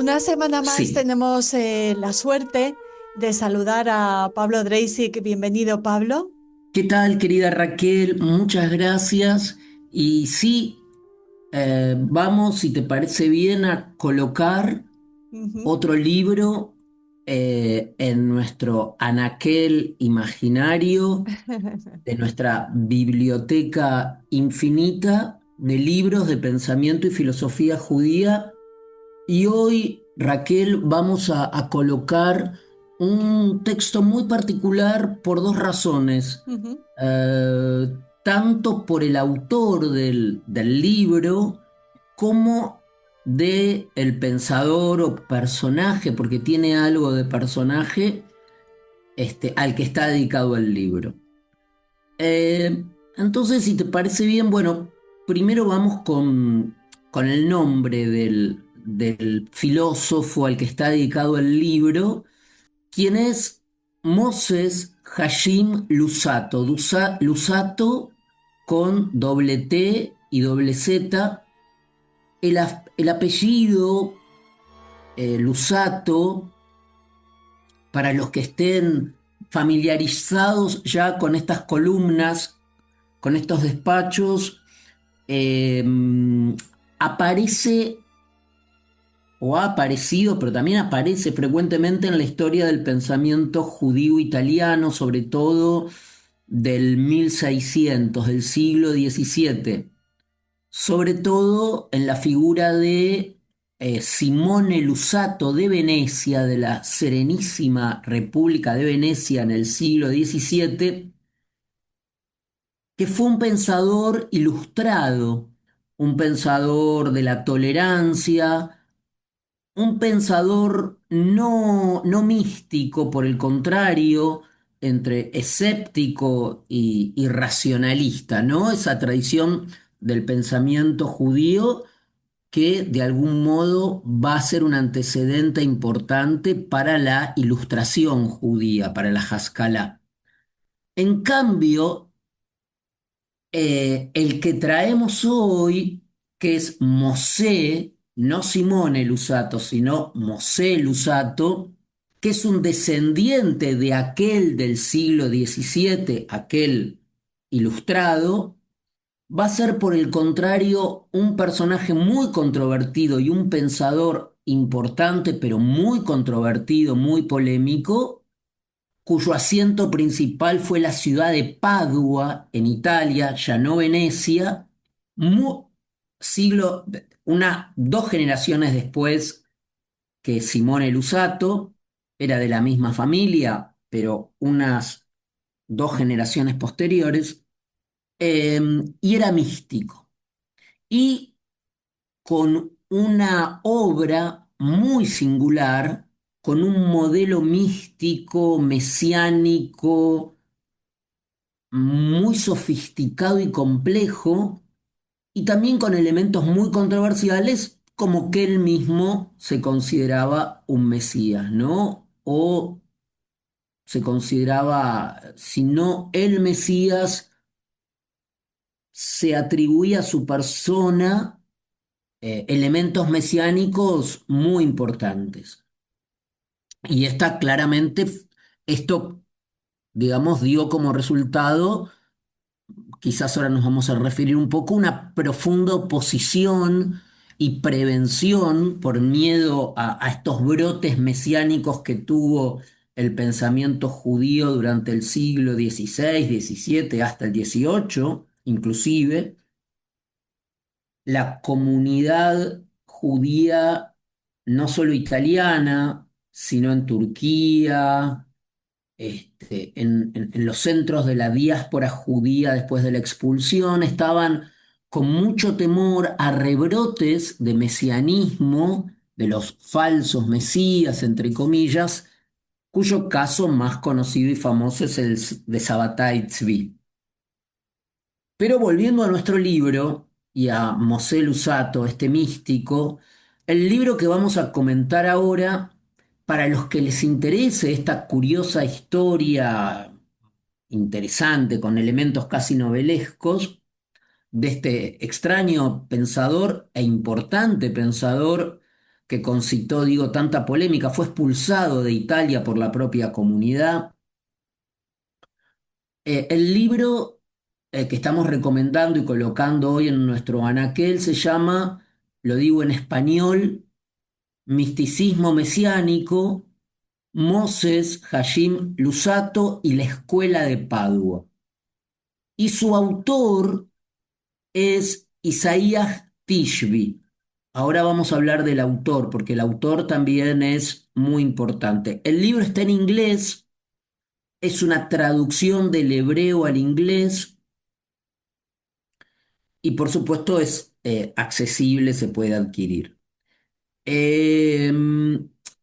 Una semana más Sí, tenemos la suerte de saludar a Pablo Dreisig. Bienvenido, Pablo. ¿qué tal, querida Raquel? Muchas gracias. Y sí, vamos, si te parece bien, a colocar Ujú. otro libro en nuestro anaquel imaginario de nuestra biblioteca infinita de libros de pensamiento y filosofía judía. Y hoy, Raquel, vamos a colocar un texto muy particular por dos razones. Ujú. Eh, Tanto por el autor del libro como de el pensador o personaje, porque tiene algo de personaje, al que está dedicado el libro. Eh, entonces, si te parece bien, bueno, primero vamos con el nombre del filósofo al que está dedicado el libro, quien es Moses Hashim Lusato. Lusato con doble T y doble Z. El apellido Lusato, para los que estén familiarizados ya con estas columnas, con estos despachos, eh, aparece o ha aparecido, pero también aparece frecuentemente en la historia del pensamiento judío italiano, sobre todo del 1600, del siglo XVII, sobre todo en la figura de Simone Lusato de Venecia, de la Serenísima República de Venecia en el siglo XVII, que fue un pensador ilustrado, un pensador de la tolerancia, un pensador no místico, por el contrario, entre escéptico y racionalista, ¿no? Esa tradición del pensamiento judío que de algún modo va a ser un antecedente importante para la ilustración judía, para la Haskalah. En cambio, el que traemos hoy, que es Mosè, no Simone Lusato, sino Mosè Lusato, que es un descendiente de aquel del siglo XVII, aquel ilustrado, va a ser por el contrario un personaje muy controvertido y un pensador importante, pero muy controvertido, muy polémico, cuyo asiento principal fue la ciudad de Padua, en Italia, ya no Venecia, mu- siglo, dos generaciones después que Simone Lusato, era de la misma familia, pero unas dos generaciones posteriores, y era místico. Y con una obra muy singular, con un modelo místico, mesiánico, muy sofisticado y complejo, y también con elementos muy controversiales, como que él mismo se consideraba un mesías, ¿no? O se consideraba, si no el mesías, se atribuía a su persona elementos mesiánicos muy importantes. Y está claramente, esto, digamos, dio como resultado, quizás ahora nos vamos a referir un poco, una profunda oposición y prevención por miedo a estos brotes mesiánicos que tuvo el pensamiento judío durante el siglo XVI, XVII, hasta el XVIII, inclusive. La comunidad judía, no solo italiana, sino en Turquía, en los centros de la diáspora judía después de la expulsión, estaban con mucho temor a rebrotes de mesianismo, de los falsos mesías, entre comillas, cuyo caso más conocido y famoso es el de Sabbatai Tzvi. Pero volviendo a nuestro libro y a Mosè Lusato, este místico, el libro que vamos a comentar ahora, para los que les interese esta curiosa historia interesante con elementos casi novelescos de este extraño pensador e importante pensador que concitó, digo, tanta polémica, fue expulsado de Italia por la propia comunidad. El libro que estamos recomendando y colocando hoy en nuestro anaquel se llama, lo digo en español, Misticismo Mesiánico, Moses Hashim Lusato y la Escuela de Padua. Y su autor es Isaías Tishby. Ahora vamos a hablar del autor, porque el autor también es muy importante. El libro está en inglés, es una traducción del hebreo al inglés y por supuesto es accesible, se puede adquirir. Eh,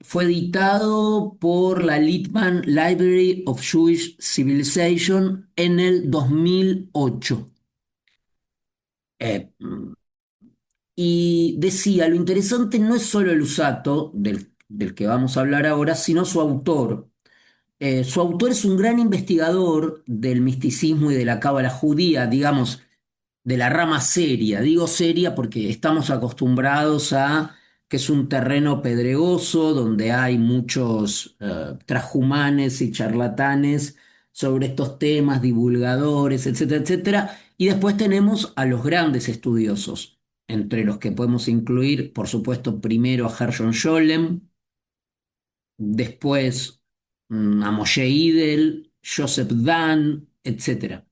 Fue editado por la Littman Library of Jewish Civilization en el 2008. Eh, y decía, lo interesante no es solo el usato del que vamos a hablar ahora, sino su autor. Su autor es un gran investigador del misticismo y de la cábala judía, digamos, de la rama seria. Digo seria porque estamos acostumbrados a que es un terreno pedregoso donde hay muchos transhumanes y charlatanes sobre estos temas, divulgadores, etcétera, etcétera. Y después tenemos a los grandes estudiosos, entre los que podemos incluir, por supuesto, primero a Gershon Scholem, después a Moshe Idel, Joseph Dan, etcétera.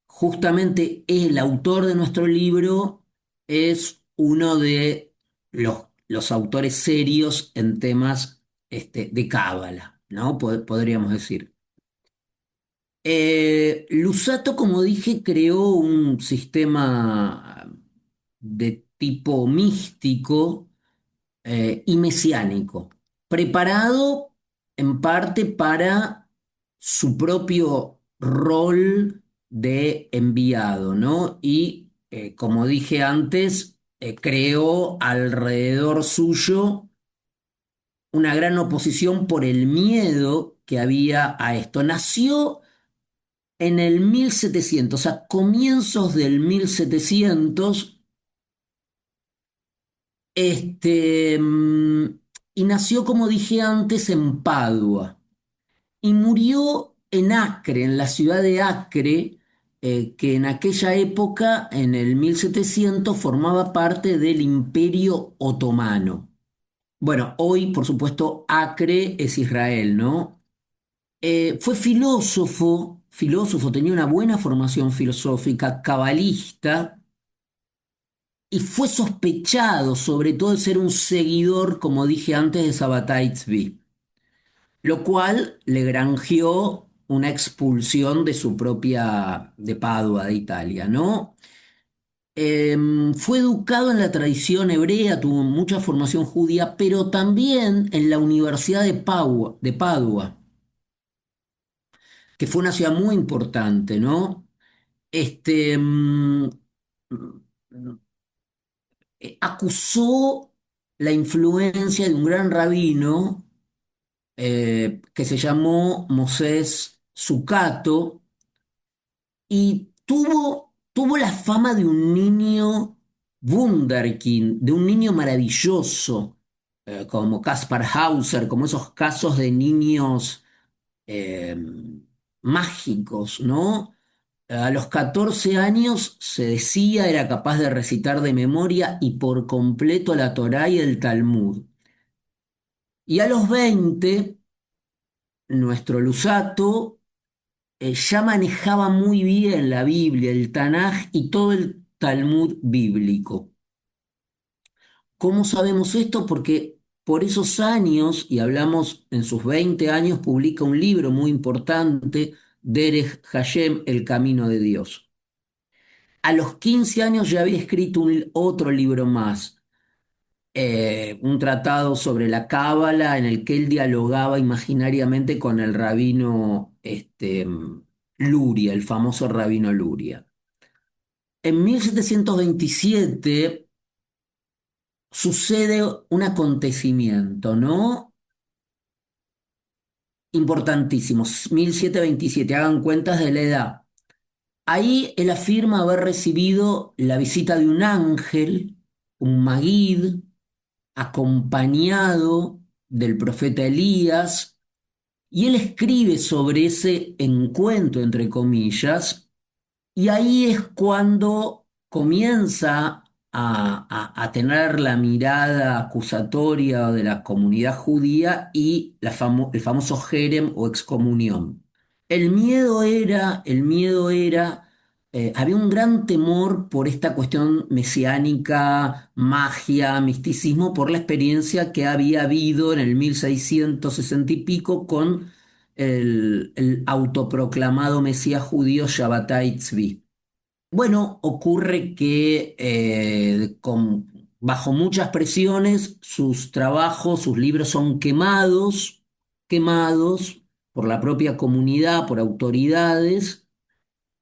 Justamente el autor de nuestro libro es uno de los autores serios en temas de cábala, ¿no? Podríamos decir. Lusato, como dije, creó un sistema de tipo místico y mesiánico, preparado en parte para su propio rol de enviado, ¿no? Y como dije antes, creó alrededor suyo una gran oposición por el miedo que había a esto. Nació en el 1700, a comienzos del 1700. Este, mm, y nació, como dije antes, en Padua. Y murió en Acre, en la ciudad de Acre, que en aquella época, en el 1700, formaba parte del Imperio Otomano. Bueno, hoy, por supuesto, Acre es Israel, ¿no? Fue filósofo, tenía una buena formación filosófica, cabalista y fue sospechado sobre todo de ser un seguidor, como dije antes, de Sabbatai Tzvi, lo cual le granjeó una expulsión de su propia, de Padua, de Italia, ¿no? Fue educado en la tradición hebrea, tuvo mucha formación judía, pero también en la Universidad de Padua, que fue una ciudad muy importante, ¿no? Este, mm, Acusó la influencia de un gran rabino que se llamó Mosés Sucato y tuvo la fama de un niño Wunderkind, de un niño maravilloso, como Kaspar Hauser, como esos casos de niños eh, mágicos, ¿no? A los 14 años se decía era capaz de recitar de memoria y por completo la Torá y el Talmud. Y a los 20 nuestro Lusato ya manejaba muy bien la Biblia, el Tanaj y todo el Talmud bíblico. ¿Cómo sabemos esto? Porque por esos años, y hablamos en sus 20 años, publica un libro muy importante, Derech Hashem, El Camino de Dios. A los 15 años ya había escrito otro libro más, un tratado sobre la Cábala en el que él dialogaba imaginariamente con el rabino Luria, el famoso rabino Luria. En 1727 sucede un acontecimiento, ¿no? Importantísimo, 1727, hagan cuentas de la edad. Ahí él afirma haber recibido la visita de un ángel, un Magid acompañado del profeta Elías, y él escribe sobre ese encuentro, entre comillas, y ahí es cuando comienza a tener la mirada acusatoria de la comunidad judía y el famoso Jerem o excomunión. Había un gran temor por esta cuestión mesiánica, magia, misticismo, por la experiencia que había habido en el 1660 y pico con el autoproclamado Mesías judío Shabbatai Tzvi. Bueno, ocurre que bajo muchas presiones sus trabajos, sus libros son quemados por la propia comunidad, por autoridades,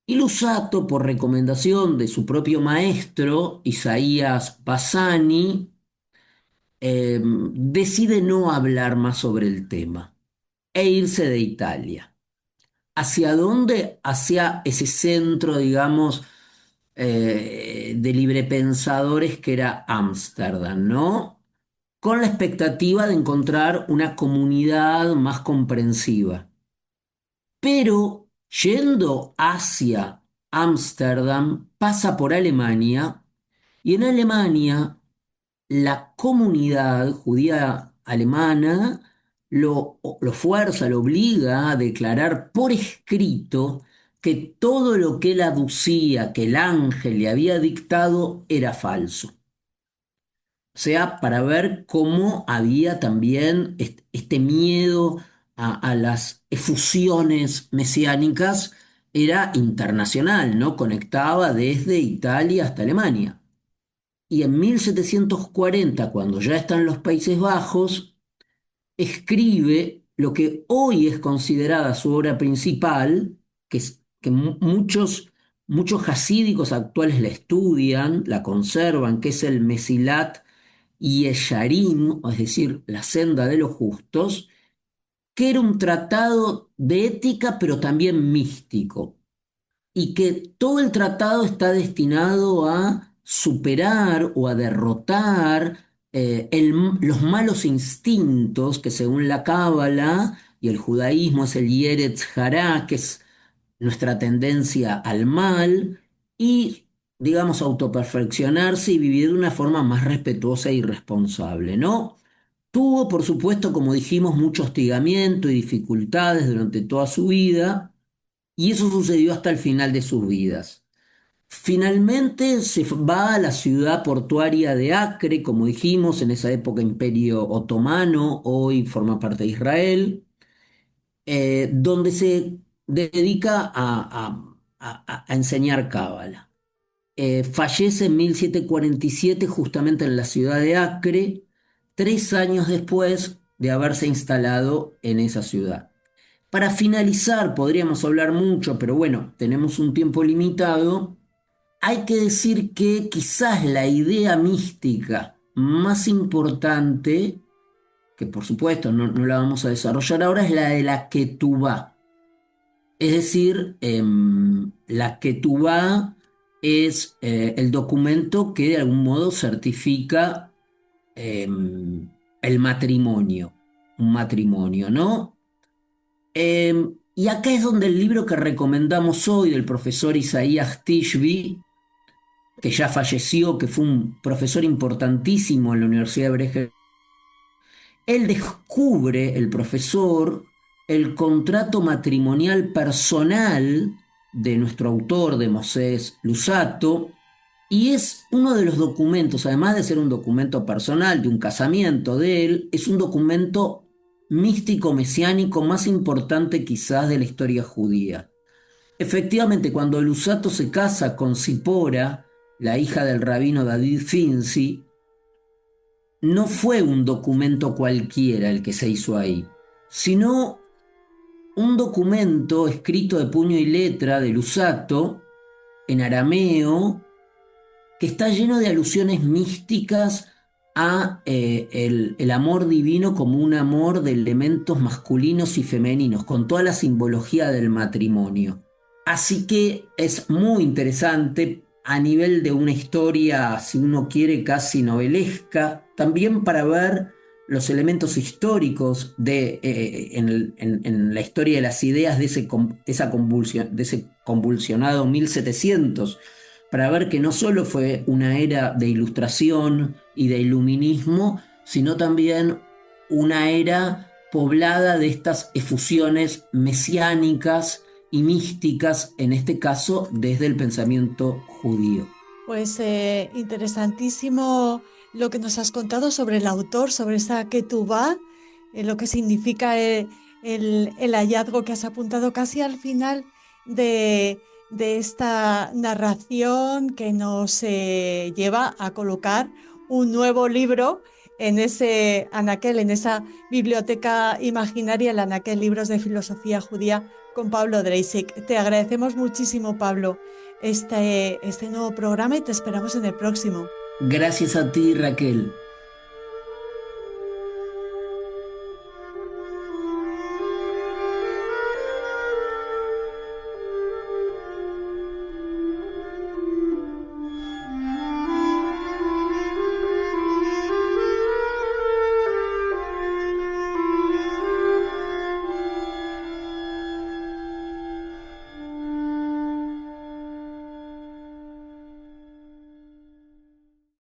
y Lusato, por recomendación de su propio maestro, Isaías Bassani, decide no hablar más sobre el tema e irse de Italia. ¿Hacia dónde? Hacia ese centro, digamos, de librepensadores que era Ámsterdam, ¿no? Con la expectativa de encontrar una comunidad más comprensiva. Pero yendo hacia Ámsterdam, pasa por Alemania, y en Alemania la comunidad judía alemana lo fuerza, lo obliga a declarar por escrito que todo lo que él aducía, que el ángel le había dictado, era falso. O sea, para ver cómo había también este miedo a las efusiones mesiánicas, era internacional, ¿no? Conectaba desde Italia hasta Alemania. Y en 1740, cuando ya está en los Países Bajos, escribe lo que hoy es considerada su obra principal, que muchos hasídicos actuales la estudian, la conservan, que es el Mesilat Yesharim, es decir, la senda de los justos, que era un tratado de ética, pero también místico, y que todo el tratado está destinado a superar o a derrotar los malos instintos que, según la Cábala y el judaísmo, es el Yeretz Hará, que es nuestra tendencia al mal, y, digamos, autoperfeccionarse y vivir de una forma más respetuosa y responsable, ¿no? Tuvo, por supuesto, como dijimos, mucho hostigamiento y dificultades durante toda su vida, y eso sucedió hasta el final de sus vidas. Finalmente se va a la ciudad portuaria de Acre, como dijimos, en esa época Imperio Otomano, hoy forma parte de Israel, donde se dedica a enseñar cábala. Fallece en 1747 justamente en la ciudad de Acre, 3 años después de haberse instalado en esa ciudad. Para finalizar, podríamos hablar mucho, pero bueno, tenemos un tiempo limitado. Hay que decir que quizás la idea mística más importante, que por supuesto no la vamos a desarrollar ahora, es la de la Ketubá. Es decir, la Ketubá es el documento que de algún modo certifica el matrimonio, un matrimonio, ¿no? Y acá es donde el libro que recomendamos hoy del profesor Isaías Tishby, que ya falleció, que fue un profesor importantísimo en la Universidad de Bremen, él descubre, el profesor, el contrato matrimonial personal de nuestro autor, de Mosés Lusato, y es uno de los documentos, además de ser un documento personal de un casamiento de él, es un documento místico mesiánico más importante quizás de la historia judía. Efectivamente, cuando Lusato se casa con Zipora, la hija del rabino David Finzi, no fue un documento cualquiera el que se hizo ahí, sino un documento escrito de puño y letra de Lusato en arameo, que está lleno de alusiones místicas a el amor divino como un amor de elementos masculinos y femeninos, con toda la simbología del matrimonio. Así que es muy interesante. a nivel de una historia, si uno quiere, casi novelesca, también para ver los elementos históricos en la historia de las ideas de ese convulsionado 1700, para ver que no solo fue una era de ilustración y de iluminismo, sino también una era poblada de estas efusiones mesiánicas y místicas, en este caso desde el pensamiento judío. Pues interesantísimo lo que nos has contado sobre el autor, sobre esa Ketubá, lo que significa el hallazgo que has apuntado casi al final de esta narración que nos lleva a colocar un nuevo libro en ese anaquel, en esa biblioteca imaginaria, el anaquel Libros de Filosofía Judía con Pablo Dreisig. Te agradecemos muchísimo, Pablo, este nuevo programa y te esperamos en el próximo. Gracias a ti, Raquel.